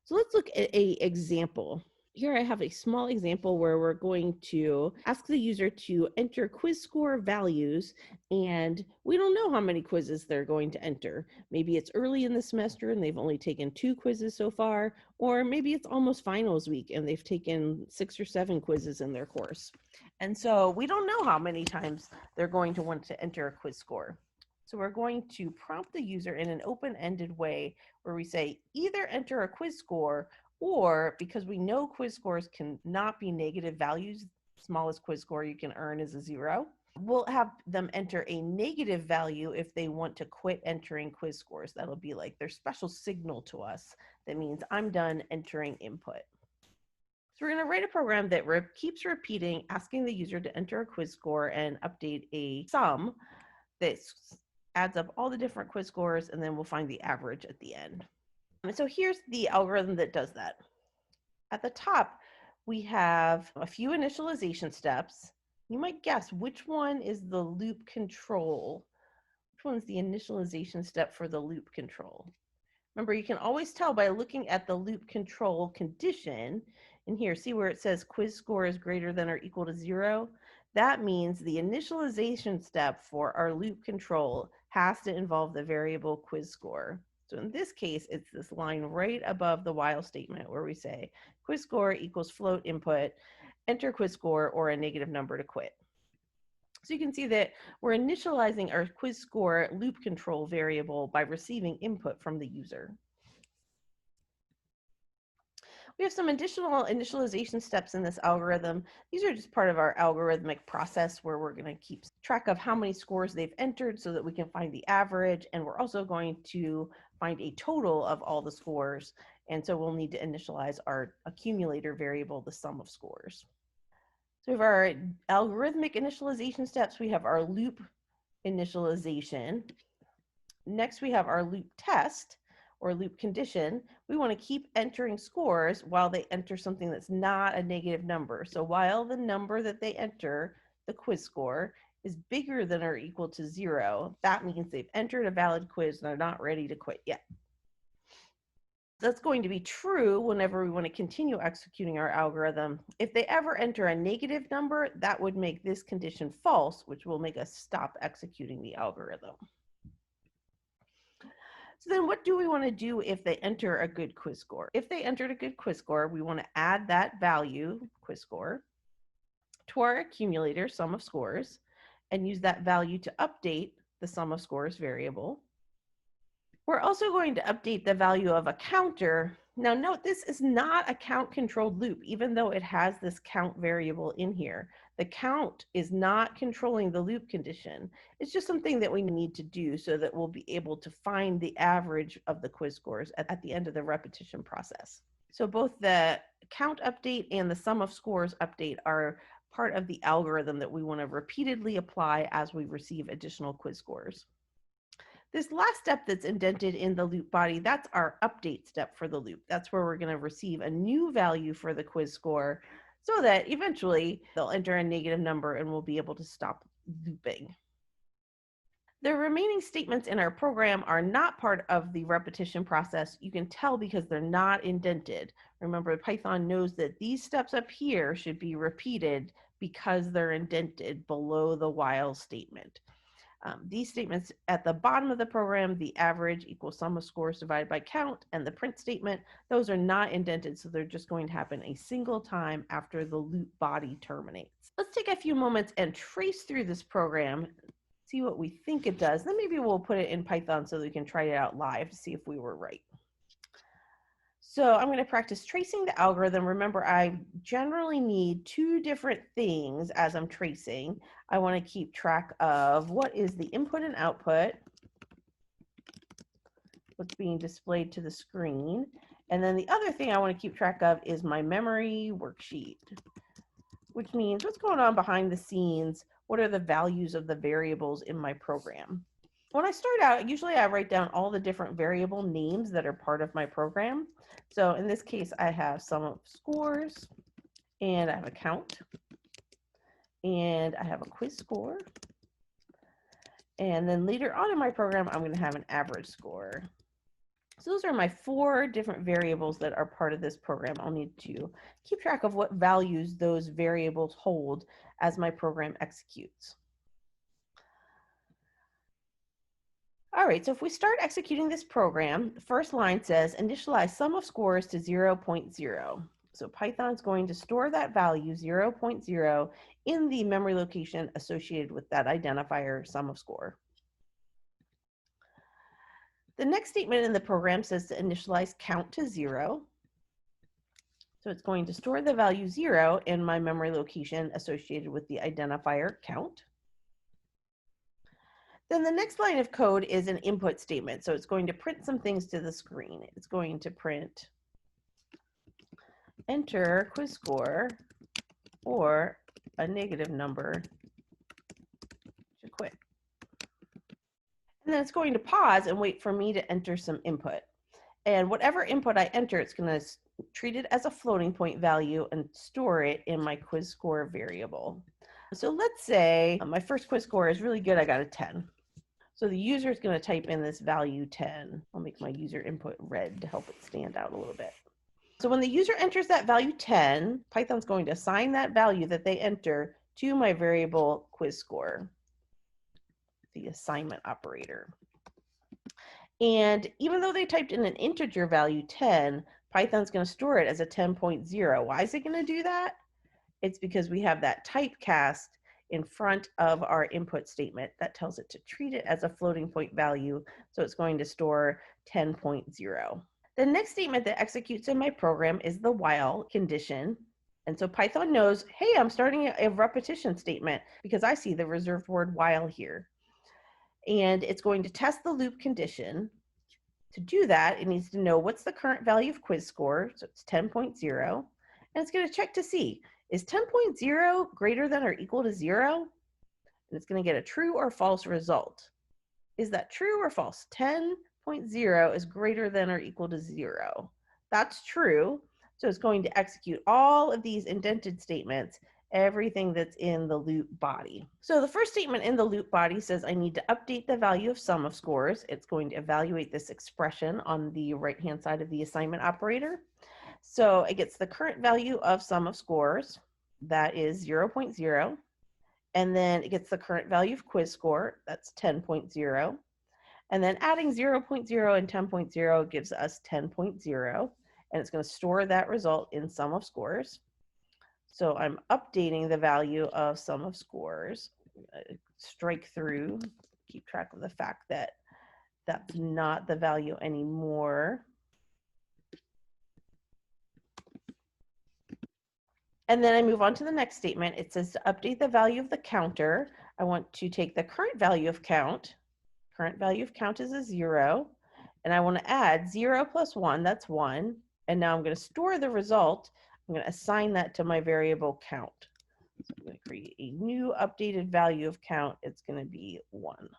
So let's look at an example. Here I have a small example where we're going to ask the user to enter quiz score values, and we don't know how many quizzes they're going to enter. Maybe it's early in the semester and they've only taken 2 quizzes so far, or maybe it's almost finals week and they've taken 6 or 7 quizzes in their course. And so we don't know how many times they're going to want to enter a quiz score. So we're going to prompt the user in an open-ended way where we say either enter a quiz score, or because we know quiz scores cannot be negative values, smallest quiz score you can earn is a 0. We'll have them enter a negative value if they want to quit entering quiz scores. That'll be like their special signal to us. That means I'm done entering input. So we're going to write a program that keeps repeating, asking the user to enter a quiz score and update a sum that adds up all the different quiz scores, and then we'll find the average at the end. And so here's the algorithm that does that. At the top, we have a few initialization steps. You might guess which one is the loop control. Which one's the initialization step for the loop control? Remember, you can always tell by looking at the loop control condition. And here, see where it says quiz score is greater than or equal to 0? That means the initialization step for our loop control has to involve the variable quiz score. So in this case, it's this line right above the while statement where we say quiz score equals float input, enter quiz score or a negative number to quit. So you can see that we're initializing our quiz score loop control variable by receiving input from the user. We have some additional initialization steps in this algorithm. These are just part of our algorithmic process where we're going to keep track of how many scores they've entered so that we can find the average. And we're also going to find a total of all the scores. And so we'll need to initialize our accumulator variable, the sum of scores. So we have our algorithmic initialization steps. We have our loop initialization. Next, we have our loop test or loop condition. We want to keep entering scores while they enter something that's not a negative number. So while the number that they enter, the quiz score, is bigger than or equal to 0, that means they've entered a valid quiz and they're not ready to quit yet. That's going to be true whenever we want to continue executing our algorithm. If they ever enter a negative number, that would make this condition false, which will make us stop executing the algorithm. So then what do we want to do if they enter a good quiz score? If they entered a good quiz score, we want to add that value, quiz score, to our accumulator, sum of scores, and use that value to update the sum of scores variable. We're also going to update the value of a counter. Now note, this is not a count controlled loop, even though it has this count variable in here. The count is not controlling the loop condition. It's just something that we need to do so that we'll be able to find the average of the quiz scores at the end of the repetition process. So both the count update and the sum of scores update are part of the algorithm that we want to repeatedly apply as we receive additional quiz scores. This last step that's indented in the loop body, that's our update step for the loop. That's where we're going to receive a new value for the quiz score so that eventually they'll enter a negative number and we'll be able to stop looping. The remaining statements in our program are not part of the repetition process. You can tell because they're not indented. Remember, Python knows that these steps up here should be repeated because they're indented below the while statement. These statements at the bottom of the program, the average equals sum of scores divided by count, and the print statement, those are not indented, so they're just going to happen a single time after the loop body terminates. Let's take a few moments and trace through this program, see what we think it does. Then maybe we'll put it in Python so that we can try it out live to see if we were right. So I'm going to practice tracing the algorithm. Remember, I generally need 2 different things as I'm tracing. I want to keep track of what is the input and output, what's being displayed to the screen. And then the other thing I want to keep track of is my memory worksheet, which means what's going on behind the scenes. What are the values of the variables in my program? When I start out, usually I write down all the different variable names that are part of my program. So in this case, I have sum of scores, and I have a count, and I have a quiz score. And then later on in my program, I'm going to have an average score. So those are my 4 different variables that are part of this program. I'll need to keep track of what values those variables hold as my program executes. All right, so if we start executing this program, the first line says initialize sum of scores to 0.0. So Python's going to store that value 0.0 in the memory location associated with that identifier sum of score. The next statement in the program says to initialize count to 0. So it's going to store the value 0 in my memory location associated with the identifier count. Then the next line of code is an input statement. So it's going to print some things to the screen. It's going to print enter quiz score or a negative number to quit. And then it's going to pause and wait for me to enter some input. And whatever input I enter, it's going to treat it as a floating point value and store it in my quiz score variable. So let's say my first quiz score is really good. I got a 10. So the user is going to type in this value 10. I'll make my user input red to help it stand out a little bit. So when the user enters that value 10, Python's going to assign that value that they enter to my variable quiz score, the assignment operator. And even though they typed in an integer value 10, Python's going to store it as a 10.0. Why is it going to do that? It's because we have that typecast in front of our input statement that tells it to treat it as a floating point value. So it's going to store 10.0. The next statement that executes in my program is the while condition. And so Python knows, hey, I'm starting a repetition statement because I see the reserved word while here. And it's going to test the loop condition. To do that, it needs to know what's the current value of quiz score. So it's 10.0. And it's going to check to see, is 10.0 greater than or equal to 0? And it's going to get a true or false result. Is that true or false? 10.0 is greater than or equal to 0. That's true. So it's going to execute all of these indented statements, everything that's in the loop body. So the first statement in the loop body says I need to update the value of sum of scores. It's going to evaluate this expression on the right-hand side of the assignment operator. So it gets the current value of sum of scores, that is 0.0, and then it gets the current value of quiz score, that's 10.0, and then adding 0.0 and 10.0 gives us 10.0, and it's going to store that result in sum of scores. So I'm updating the value of sum of scores, strike through, keep track of the fact that that's not the value anymore. And then I move on to the next statement. It says to update the value of the counter, I want to take the current value of count. Current value of count is a 0. And I want to add 0 plus 1, that's 1. And now I'm going to store the result. I'm going to assign that to my variable count. So I'm going to create a new updated value of count. It's going to be 1.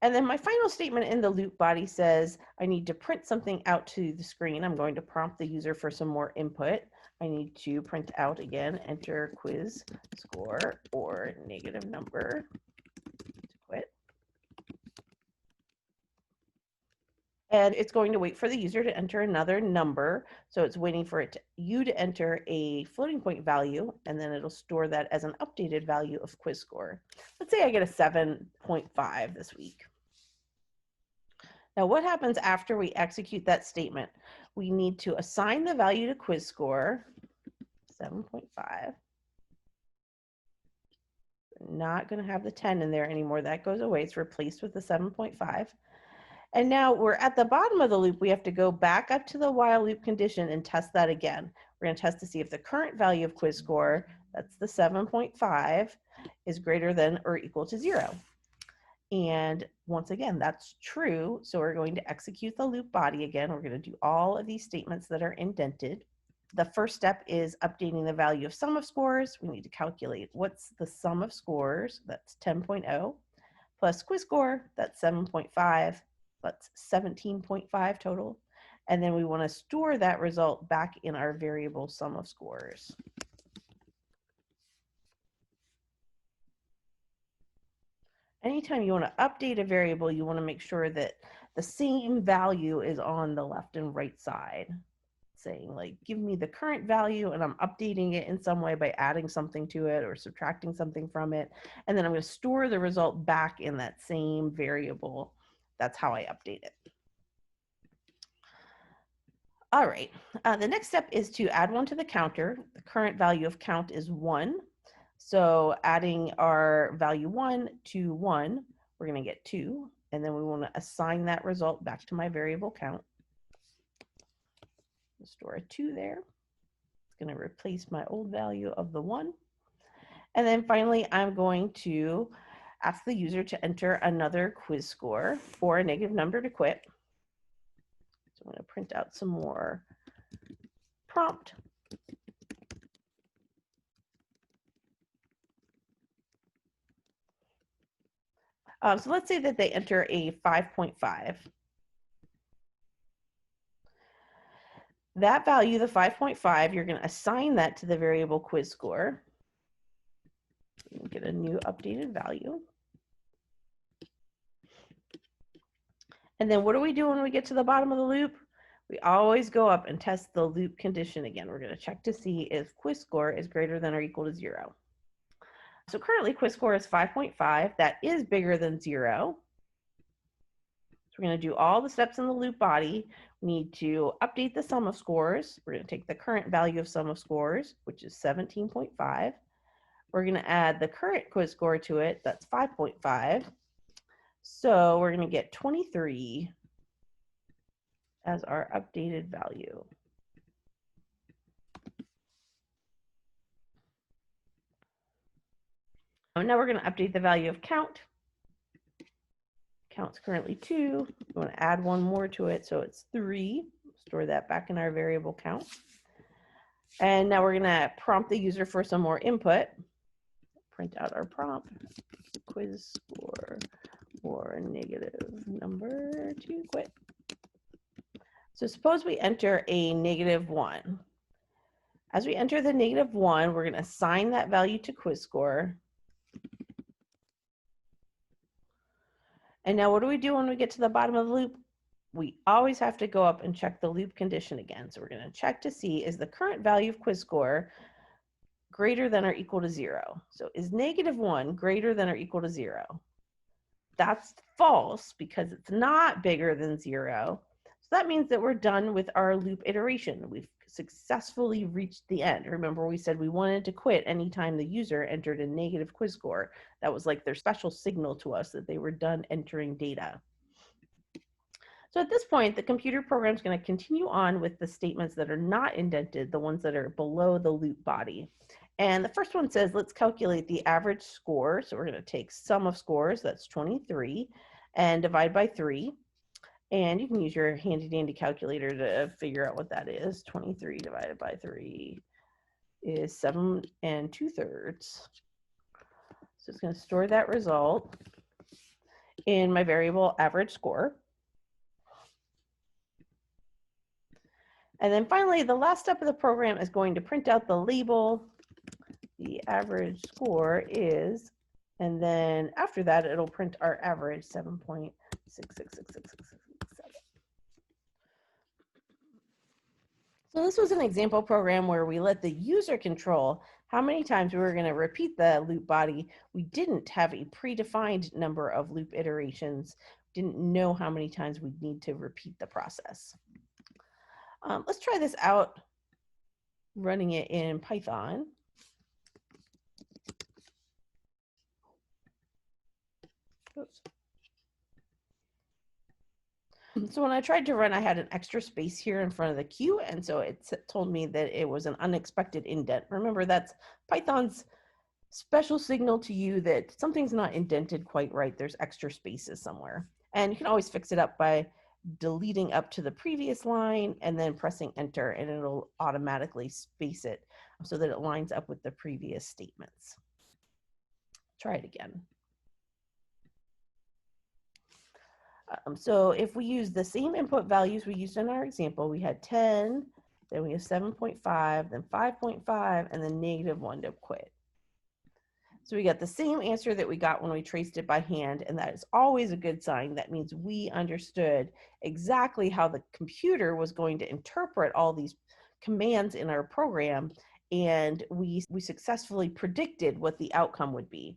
And then my final statement in the loop body says I need to print something out to the screen. I'm going to prompt the user for some more input. I need to print out again, enter quiz score or negative number to quit. And it's going to wait for the user to enter another number. So it's waiting for you to enter a floating point value, and then it'll store that as an updated value of quiz score. Let's say I get a 7.5 this week. Now, what happens after we execute that statement? We need to assign the value to quiz score, 7.5. Not going to have the 10 in there anymore. That goes away. It's replaced with the 7.5. And now we're at the bottom of the loop. We have to go back up to the while loop condition and test that again. We're going to test to see if the current value of quiz score, that's the 7.5, is greater than or equal to 0. And once again, that's true. So we're going to execute the loop body again. We're going to do all of these statements that are indented. The first step is updating the value of sum of scores. We need to calculate what's the sum of scores, that's 10.0, plus quiz score, that's 7.5, that's 17.5 total. And then we want to store that result back in our variable sum of scores. Anytime you want to update a variable, you want to make sure that the same value is on the left and right side, saying like, give me the current value, and I'm updating it in some way by adding something to it or subtracting something from it. And then I'm going to store the result back in that same variable. That's how I update it. All right, the next step is to add one to the counter. The current value of count is 1. So adding our value 1 to 1, we're going to get 2. And then we want to assign that result back to my variable count. Store a 2 there. It's going to replace my old value of the 1. And then finally, I'm going to ask the user to enter another quiz score or a negative number to quit. So I'm going to print out some more prompt. So let's say that they enter a 5.5. That value, the 5.5, you're going to assign that to the variable quiz score. Get a new updated value. And then what do we do when we get to the bottom of the loop? We always go up and test the loop condition again. We're going to check to see if quiz score is greater than or equal to 0. So currently quiz score is 5.5. That is bigger than 0. So we're going to do all the steps in the loop body. We need to update the sum of scores. We're going to take the current value of sum of scores, which is 17.5. We're going to add the current quiz score to it. That's 5.5. So we're going to get 23 as our updated value. Now we're going to update the value of count. Count's currently 2. We want to add one more to it, so it's 3. Store that back in our variable count. And now we're going to prompt the user for some more input. Print out our prompt. Quiz score or negative number to quit. So suppose we enter a -1. As we enter the -1, we're going to assign that value to quiz score. And now what do we do when we get to the bottom of the loop? We always have to go up and check the loop condition again. So we're going to check to see, is the current value of quiz score greater than or equal to 0? So is -1 greater than or equal to 0? That's false because it's not bigger than 0. So that means that we're done with our loop iteration. We've successfully reached the end. Remember, we said we wanted to quit anytime the user entered a negative quiz score. That was like their special signal to us that they were done entering data. So at this point, the computer program is going to continue on with the statements that are not indented, the ones that are below the loop body. And the first one says, let's calculate the average score. So we're going to take sum of scores, that's 23, and divide by 3. And you can use your handy dandy calculator to figure out what that is. 23 divided by 3 is 7 2/3. So it's going to store that result in my variable average score. And then finally, the last step of the program is going to print out the label. The average score is, and then after that, it'll print our average 7.6666667. So this was an example program where we let the user control how many times we were going to repeat the loop body. We didn't have a predefined number of loop iterations, didn't know how many times we'd need to repeat the process. Let's try this out running it in Python. Oops. So when I tried to run, I had an extra space here in front of the Q, and so it told me that it was an unexpected indent. Remember, that's Python's special signal to you that something's not indented quite right. There's extra spaces somewhere. And you can always fix it up by deleting up to the previous line and then pressing enter, and it'll automatically space it so that it lines up with the previous statements. Try it again. So if we use the same input values we used in our example, we had 10, then we have 7.5, then 5.5, and then -1 to quit. So we got the same answer that we got when we traced it by hand, and that is always a good sign. That means we understood exactly how the computer was going to interpret all these commands in our program, and we successfully predicted what the outcome would be.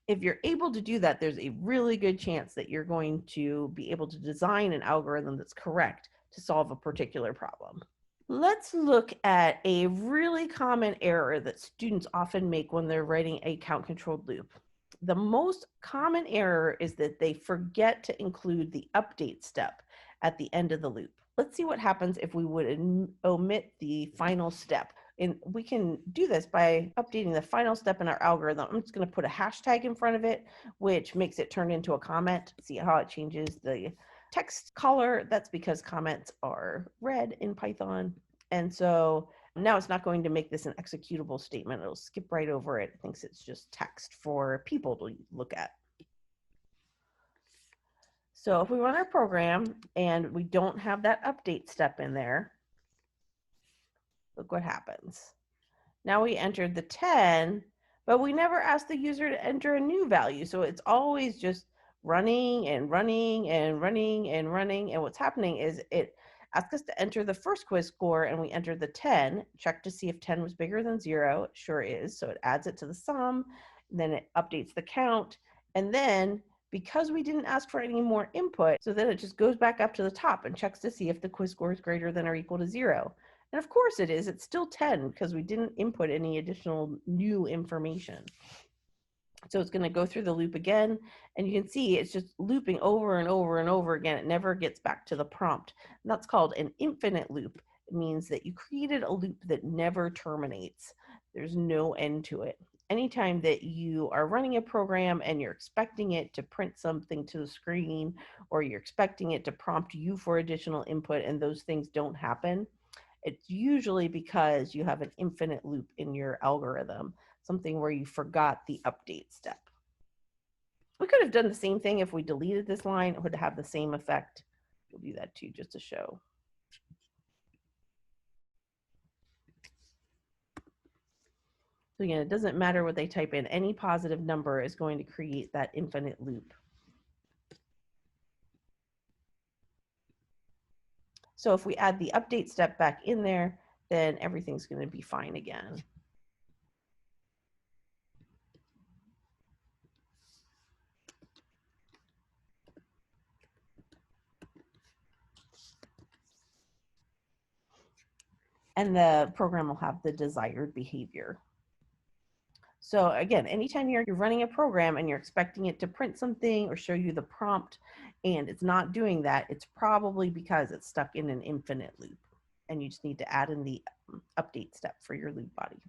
If you're able to do that, there's a really good chance that you're going to be able to design an algorithm that's correct to solve a particular problem. Let's look at a really common error that students often make when they're writing a count-controlled loop. The most common error is that they forget to include the update step at the end of the loop. Let's see what happens if we would omit the final step. And we can do this by updating the final step in our algorithm. I'm just going to put a hashtag in front of it, which makes it turn into a comment. See how it changes the text color. That's because comments are red in Python. And so now it's not going to make this an executable statement. It'll skip right over it. It thinks it's just text for people to look at. So if we run our program and we don't have that update step in there, look what happens. Now we entered the 10, but we never asked the user to enter a new value. So it's always just running and running and running and running. And what's happening is it asks us to enter the first quiz score, and we entered the 10, check to see if 10 was bigger than 0. It sure is. So it adds it to the sum, then it updates the count. And then because we didn't ask for any more input, so then it just goes back up to the top and checks to see if the quiz score is greater than or equal to 0. And of course it is. It's still 10 because we didn't input any additional new information. So it's going to go through the loop again, and you can see it's just looping over and over and over again. It never gets back to the prompt. And that's called an infinite loop. It means that you created a loop that never terminates. There's no end to it. Anytime that you are running a program and you're expecting it to print something to the screen, or you're expecting it to prompt you for additional input and those things don't happen, it's usually because you have an infinite loop in your algorithm, something where you forgot the update step. We could have done the same thing if we deleted this line. It would have the same effect. We'll do that too, just to show. So again, it doesn't matter what they type in. Any positive number is going to create that infinite loop. So if we add the update step back in there, then everything's going to be fine again. And the program will have the desired behavior. So again, anytime you're running a program and you're expecting it to print something or show you the prompt and it's not doing that, it's probably because it's stuck in an infinite loop, and you just need to add in the update step for your loop body.